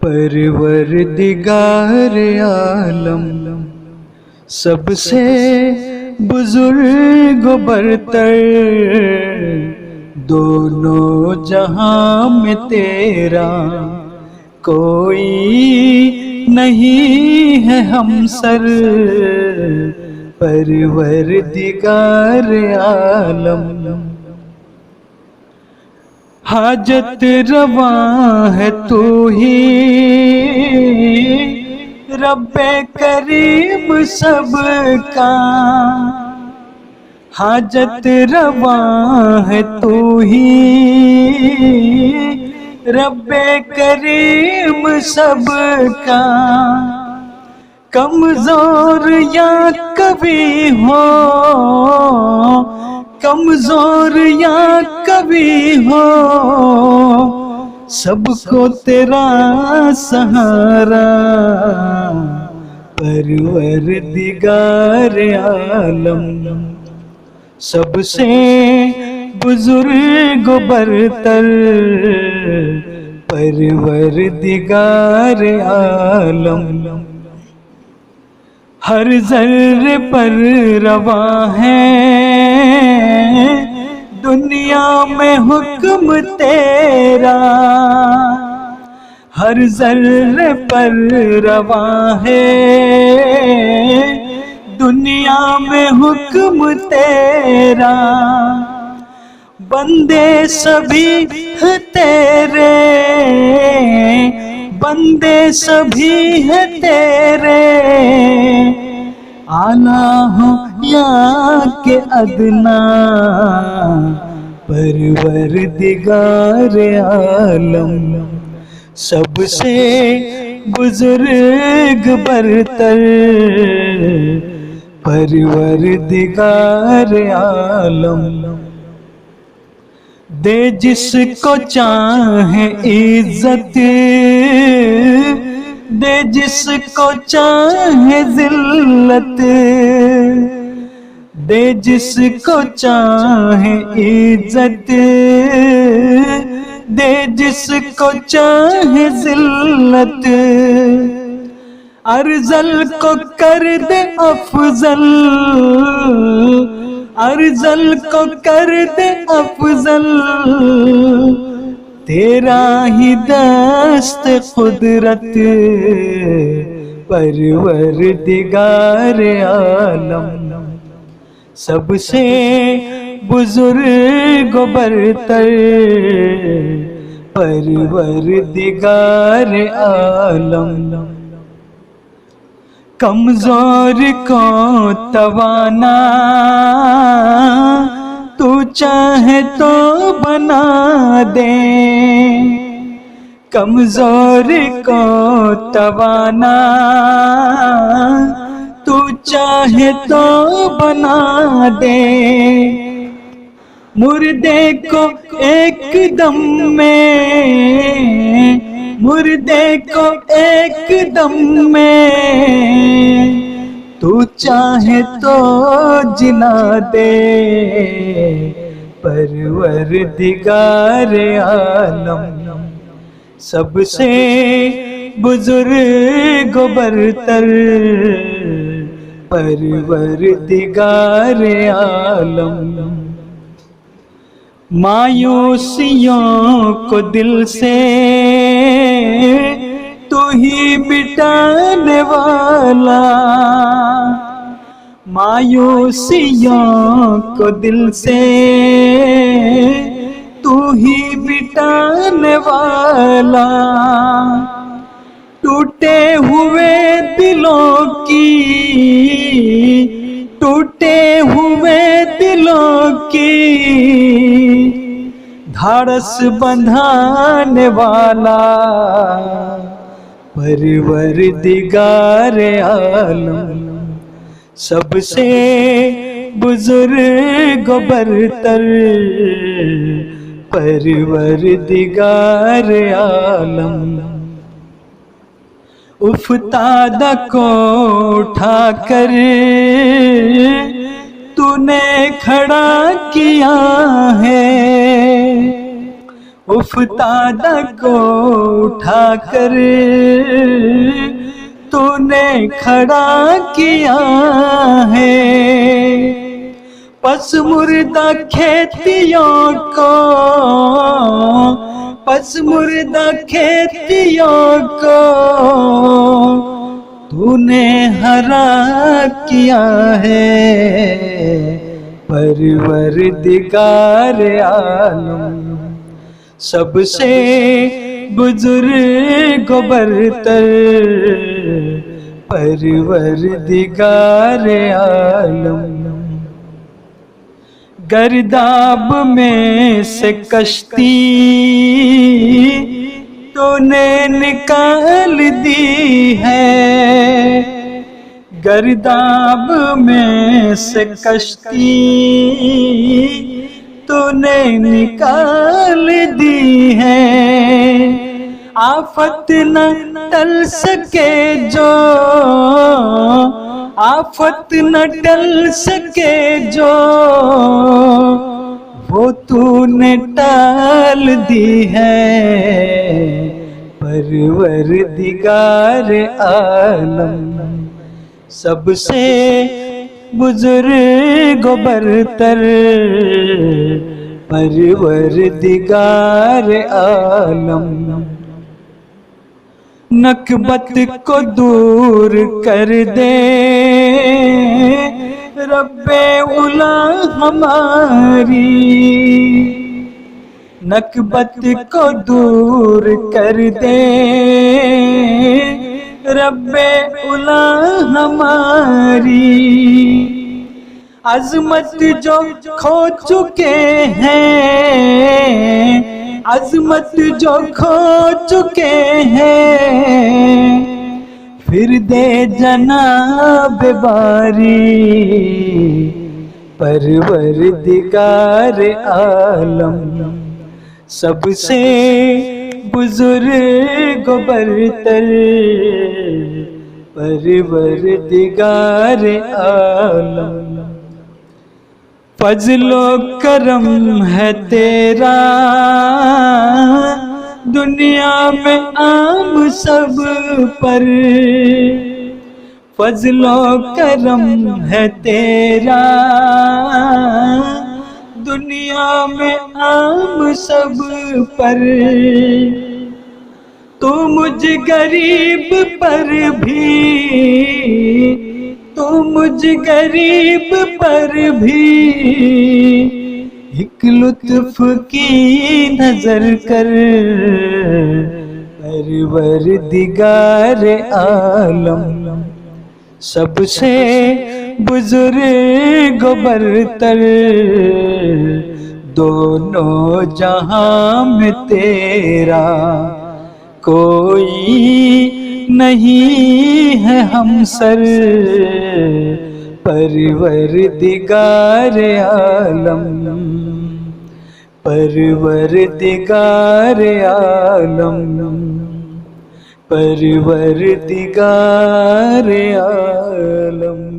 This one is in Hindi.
परवरदिगार आलम सबसे बुजुर्ग बरतर, दोनों जहां में तेरा कोई नहीं है हमसर। परवरदिगार आलम हाजत रवा है तू ही, रब्बे करीम सबका। हाजत रवा है तू ही, रब्बे करीम सबका। कमजोर या कभी हो, कमजोर या कभी हो, सबको तेरा सहारा। परवरदिगार आलम सबसे बुजुर्ग बरतर, परवरदिगार आलम हर ज़र्रे पर रवा है दुनिया में हुक्म तेरा। हर ज़र्रे पर रवा है दुनिया में हुक्म तेरा। बंदे सभी है तेरे, बंदे सभी है तेरे, आला हो या के अदना। परवरदिगार आलम सबसे बुजुर्ग बरतर, परवरदिगार आलम दे जिसको चाहे इज्जत, दे जिसको चाहे जिल्लत, दे जिसको चाहे इज्जत, दे जिसको चाहे जिल्लत। अर्जल को कर दे अफजल, अर्जल को कर दे अफजल, तेरा ही दस्त कुदरत। परवरदिगार आलम सबसे बुजुर्ग बरतर, परवरदिगार आलम कमजोर को तवाना तू चाहे तो बना दे। कमजोर को तवाना तू चाहे तो बना दे। मुर्दे को एक दम में, मुर्दे को एक दम में तू चाहे तो जिला दे। परवरदिगार आलम सबसे बुजुर्ग बरतर, परवरदिगार आलम मायूसियों को दिल से तू ही मिटाने वाला। मायूसियों को दिल से तू ही मिटाने वाला। टूटे हुए दिलों की, टूटे हुए दिलों की धाड़स बंधाने वाला। परवरदिगार आलम सबसे बुजुर्ग बरतर, परवरदिगार आलम उफ्तादा को उठाकर तूने खड़ा किया है। उफ्तादा को उठाकर तूने खड़ा किया है। पस मुर्दा खेतियों को, पस मुर्दा खेतियों को तूने हरा किया है। परवरदिगार आलम सबसे बुजुर्ग बरतर, परवरदिगार आलम। गर्दाब में से कश्ती तूने निकाल दी है। गर्दाब में से कश्ती तूने निकाल दी है। आफत न टल सके जो, आफत न टल सके जो, वो तूने टाल दी है। परवरदिगार आलम सबसे बुजुर्ग बरतर, परवरदिगार आलम। नकबत को दूर कर दे रब्बे उला हमारी, नकबत को दूर कर दे रब्बे उला हमारी। अज़मत जो खो चुके हैं, अज़मत जो खो चुके हैं, फिर दे जनाब बारी। परवरदिगार आलम सबसे बुजुर्ग बरतर, परवरदिगार आलम। फज़लो करम है तेरा दुनिया में आम सब पर, फज़लो करम है तेरा दुनिया में आम सब पर। तू मुझ गरीब पर भी, तू मुझ गरीब पर भी एक लुत्फ की नजर कर। परवरदिगार आलम सबसे बुजुर्ग बरतर, दोनों जहां में तेरा कोई नहीं है हमसर। परवरदिगार आलम, परवरदिगार आलम, परवरदिगार आलम।